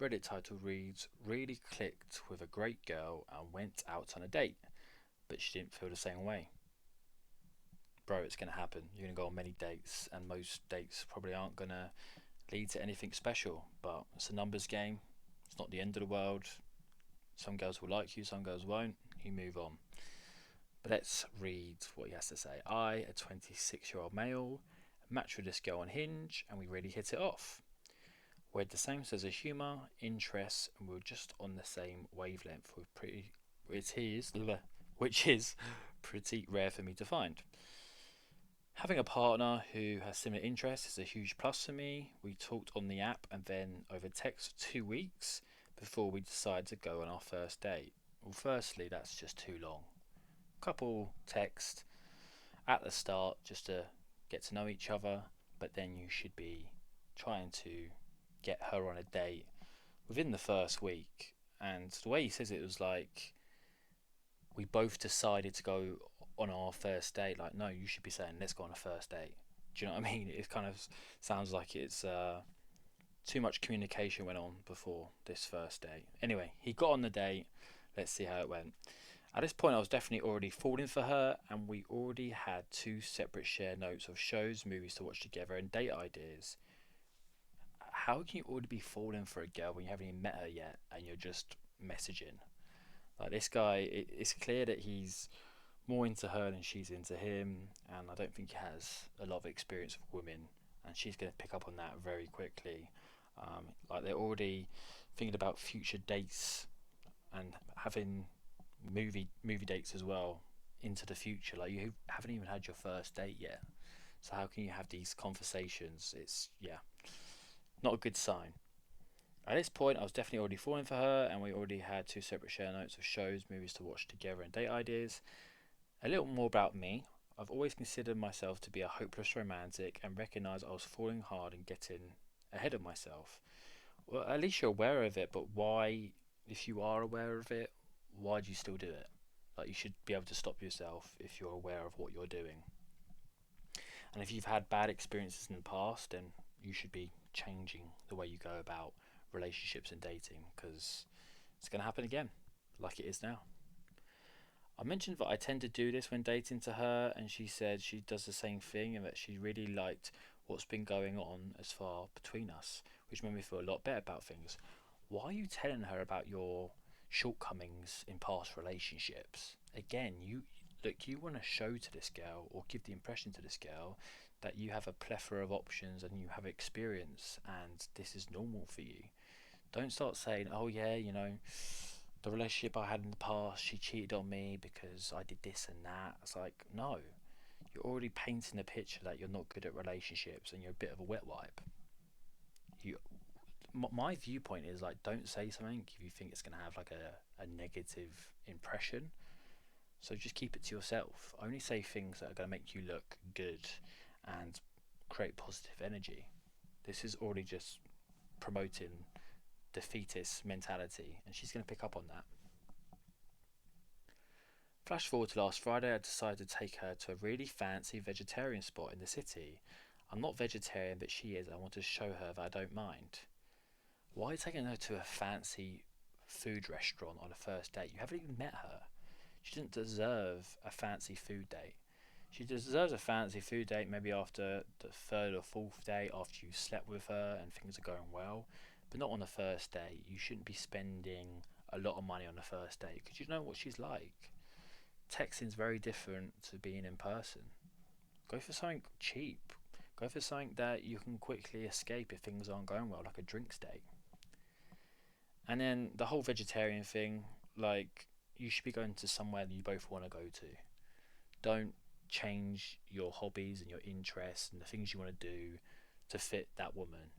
Reddit title reads, really clicked with a great girl and went out on a date, but she didn't feel the same way. Bro, it's going to happen. You're going to go on many dates, and most dates probably aren't going to lead to anything special, but it's a numbers game. It's not the end of the world. Some girls will like you, some girls won't. You move on. But let's read what he has to say. I, a 26-year-old male, matched with this girl on Hinge, and we really hit it off. We had the same sense of humour, interests, and we were just on the same wavelength, which is pretty rare for me to find. Having a partner who has similar interests is a huge plus for me. We talked on the app and then over text for 2 weeks before we decided to go on our first date. Well, firstly, that's just too long. Couple text at the start just to get to know each other, but then you should be trying to get her on a date within the first week. And the way he says it was like we both decided to go on our first date. Like, no, you should be saying let's go on a first date. Do you know what I mean? It kind of sounds like it's too much communication went on before this first date. Anyway, he got on the date. Let's see how it went. At this point, I was definitely already falling for her, and we already had two separate share notes of shows, movies to watch together, and date ideas. How can you already be falling for a girl when you haven't even met her yet, and you're just messaging? Like this guy, it's clear that he's more into her than she's into him, and I don't think he has a lot of experience with women, and she's going to pick up on that very quickly. Like they're already thinking about future dates and having movie dates as well into the future. Like you haven't even had your first date yet, so how can you have these conversations? It's not a good sign. At this point, I was definitely already falling for her, and we already had two separate share notes of shows, movies to watch together, and date ideas. A little more about me. I've always considered myself to be a hopeless romantic and recognised I was falling hard and getting ahead of myself. Well, at least you're aware of it, but why, if you are aware of it, why do you still do it? Like, you should be able to stop yourself if you're aware of what you're doing. And if you've had bad experiences in the past, then you should be changing the way you go about relationships and dating because it's going to happen again, like it is now. I mentioned that I tend to do this when dating to her, and she said she does the same thing and that she really liked what's been going on as far between us, which made me feel a lot better about things. Why are you telling her about your shortcomings in past relationships? Again, you want to show to this girl or give the impression to this girl that you have a plethora of options and you have experience and this is normal for you. Don't start saying, "Oh yeah, the relationship I had in the past, she cheated on me because I did this and that." It's like, no, you're already painting a picture that you're not good at relationships and you're a bit of a wet wipe. You, my viewpoint is like, don't say something if you think it's going to have like a negative impression. So just keep it to yourself. Only say things that are going to make you look good and create positive energy. This is already just promoting defeatist mentality, and she's going to pick up on that. Flash forward to last Friday, I decided to take her to a really fancy vegetarian spot in the city. I'm not vegetarian, but she is. I want to show her that I don't mind. Why are you taking her to a fancy food restaurant on a first date? You haven't even met her. She doesn't deserve a fancy food date. She deserves a fancy food date maybe after the third or fourth date, after you've slept with her and things are going well, but not on the first date. You shouldn't be spending a lot of money on the first date because you know what she's like. Texting's very different to being in person. Go for something cheap. Go for something that you can quickly escape if things aren't going well, like a drinks date. And then the whole vegetarian thing, like, you should be going to somewhere that you both want to go to. Don't change your hobbies and your interests and the things you want to do to fit that woman.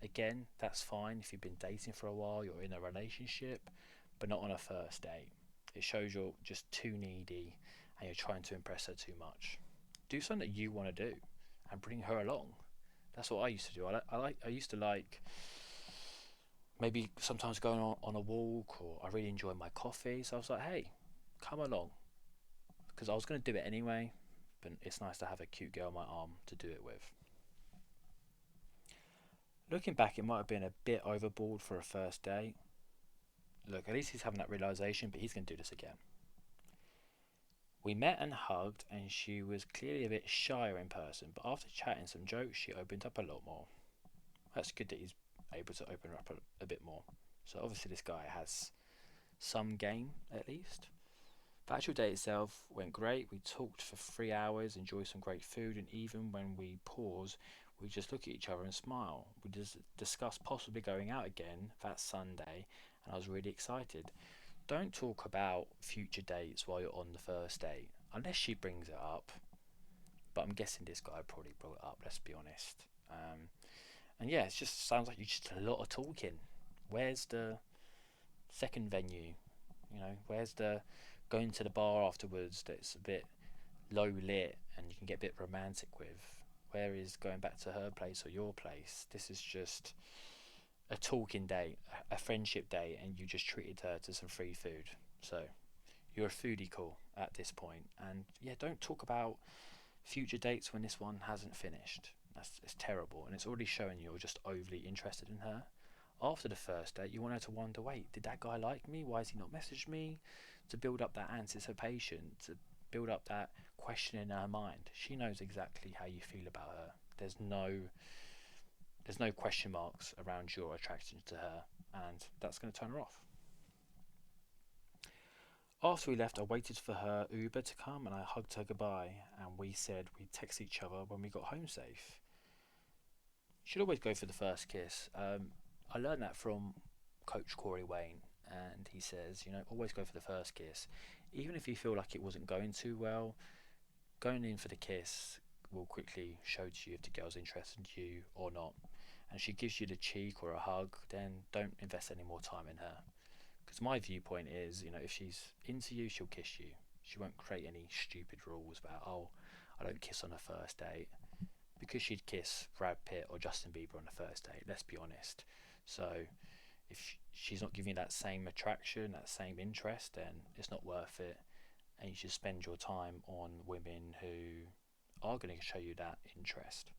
Again, that's fine if you've been dating for a while, you're in a relationship, but not on a first date. It shows you're just too needy and you're trying to impress her too much. Do something that you want to do and bring her along. That's what I used to do. I used to like maybe sometimes going on a walk, or I really enjoy my coffee. So I was like, hey, come along, because I was going to do it anyway. But it's nice to have a cute girl on my arm to do it with. Looking back, it might have been a bit overboard for a first date. Look, at least he's having that realization, but he's going to do this again. We met and hugged, and she was clearly a bit shyer in person, but after chatting some jokes, she opened up a lot more. That's good that he's able to open up a bit more. So obviously this guy has some game at least. The actual date itself went great. We talked for 3 hours, enjoyed some great food, and even when we pause, we just look at each other and smile. We just discussed possibly going out again that Sunday, and I was really excited. Don't talk about future dates while you're on the first date, unless she brings it up. But I'm guessing this guy probably brought it up. Let's be honest. And yeah, it just sounds like you just a lot of talking. Where's the second venue? Where's the going to the bar afterwards that's a bit low lit and you can get a bit romantic with? Where is going back to her place or your place? This is just a talking date, a friendship date, and you just treated her to some free food. So you're a foodie call at this point. And yeah, don't talk about future dates when this one hasn't finished. It's terrible, and it's already showing you're just overly interested in her. After the first date, you want her to wonder, wait, did that guy like me? Why has he not messaged me? To build up that anticipation, to build up that question in her mind. She knows exactly how you feel about her. There's no question marks around your attraction to her, and that's going to turn her off. After we left, I waited for her Uber to come and I hugged her goodbye, and we said we'd text each other when we got home safe. You should always go for the first kiss. I learned that from Coach Corey Wayne, and he says, always go for the first kiss. Even if you feel like it wasn't going too well, going in for the kiss will quickly show to you if the girl's interested in you or not. And if she gives you the cheek or a hug, then don't invest any more time in her. Because my viewpoint is, if she's into you, she'll kiss you. She won't create any stupid rules about, oh, I don't kiss on a first date. Because she'd kiss Brad Pitt or Justin Bieber on the first date, let's be honest. So if she's not giving you that same attraction, that same interest, then it's not worth it. And you should spend your time on women who are going to show you that interest.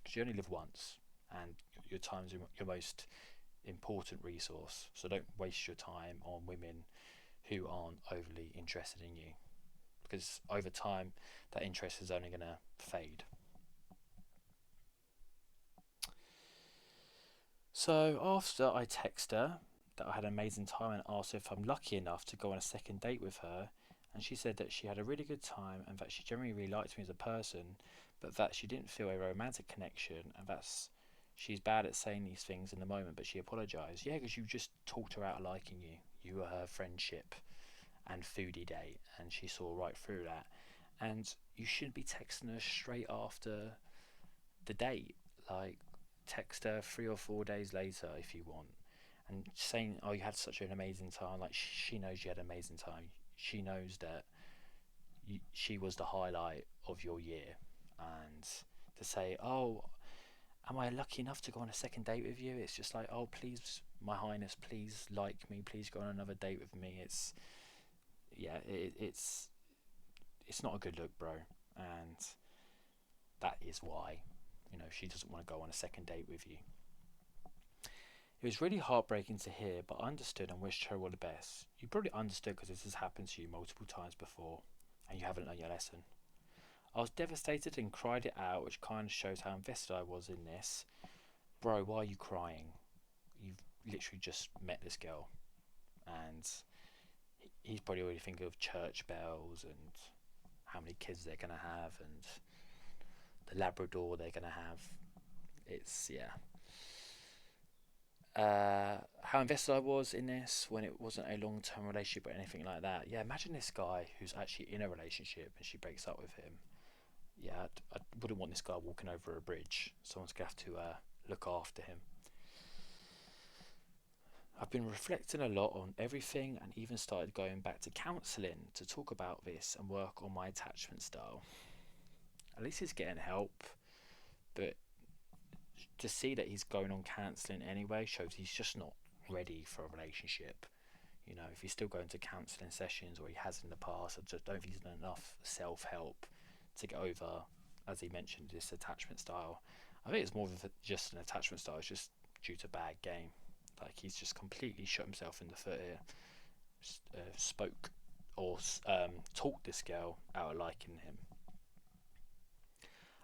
Because you only live once, and your time's your most important resource. So don't waste your time on women who aren't overly interested in you, because over time that interest is only going to fade. So after I text her that I had an amazing time and asked her if I'm lucky enough to go on a second date with her, and she said that she had a really good time and that she generally really liked me as a person, but that she didn't feel a romantic connection, and she's bad at saying these things in the moment, but she apologised. Yeah, because you just talked her out of liking you. You were her friendship and foodie date, and she saw right through that. And you shouldn't be texting her straight after the date. Like, text her 3 or 4 days later if you want, and saying, "Oh, you had such an amazing time." Like, she knows you had an amazing time. She knows that she was the highlight of your year, and to say, "Oh, am I lucky enough to go on a second date with you?" It's just like, "Oh, please, my highness, please like me, please go on another date with me." It's not a good look, bro, and that is why she doesn't want to go on a second date with you. It was really heartbreaking to hear, but I understood and wished her all the best. You probably understood because this has happened to you multiple times before and you haven't learned your lesson. I was devastated and cried it out, which kind of shows how invested I was in this. Bro, why are you crying? You've literally just met this girl, and he's probably already thinking of church bells and how many kids they're going to have and the Labrador they're going to have. It's, yeah. How invested I was in this when it wasn't a long-term relationship or anything like that. Yeah, imagine this guy who's actually in a relationship and she breaks up with him. Yeah, I wouldn't want this guy walking over a bridge. Someone's going to have to look after him. I've been reflecting a lot on everything and even started going back to counselling to talk about this and work on my attachment style. At least he's getting help, but to see that he's going on counselling anyway shows he's just not ready for a relationship. If he's still going to counselling sessions, or he has in the past, I just don't think he's done enough self-help to get over, as he mentioned, this attachment style. I think it's more of just an attachment style. It's just due to bad game. Like he's just completely shot himself in the foot here. Spoke or talked this girl out of liking him.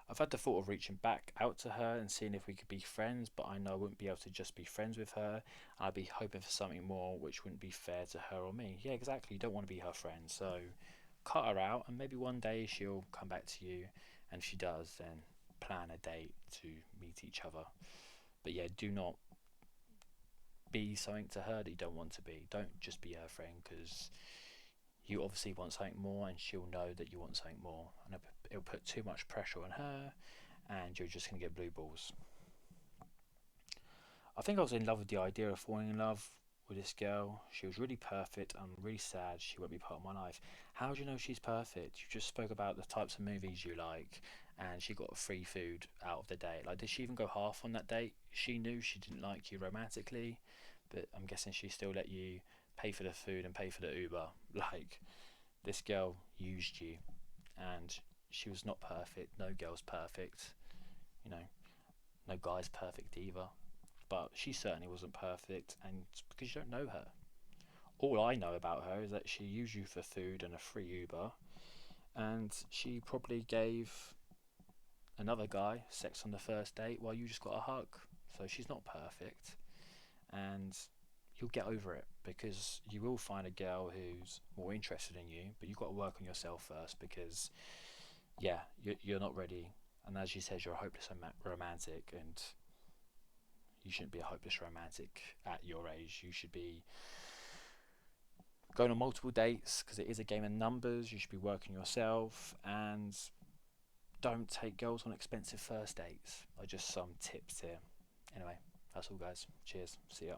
I've had the thought of reaching back out to her and seeing if we could be friends, but I know I wouldn't be able to just be friends with her. I'd be hoping for something more, which wouldn't be fair to her or me. Yeah, exactly. You don't want to be her friend, so cut her out, and maybe one day she'll come back to you. And if she does, then plan a date to meet each other. But yeah, do not be something to her that you don't want to be. Don't just be her friend, because you obviously want something more, and she'll know that you want something more, and it'll put too much pressure on her, and you're just going to get blue balls. I think I was in love with the idea of falling in love with this girl. She was really perfect. I'm really sad she won't be part of my life. How do you know she's perfect? You just spoke about the types of movies you like, and she got free food out of the date. Like, did she even go half on that date? She knew she didn't like you romantically, but I'm guessing she still let you pay for the food and pay for the Uber. Like, this girl used you, and she was not perfect. No girl's perfect. You know, no guy's perfect either. But she certainly wasn't perfect, and it's because you don't know her. All I know about her is that she used you for food and a free Uber, and she probably gave another guy sex on the first date while you just got a hug. So she's not perfect, and you'll get over it, because you will find a girl who's more interested in you, but you've got to work on yourself first, because yeah, you're not ready. And as you said, you're a hopeless romantic, and you shouldn't be a hopeless romantic at your age. You should be going on multiple dates, because it is a game of numbers. You should be working yourself, and don't take girls on expensive first dates. Are just some tips here. Anyway, that's all, guys. Cheers. See ya.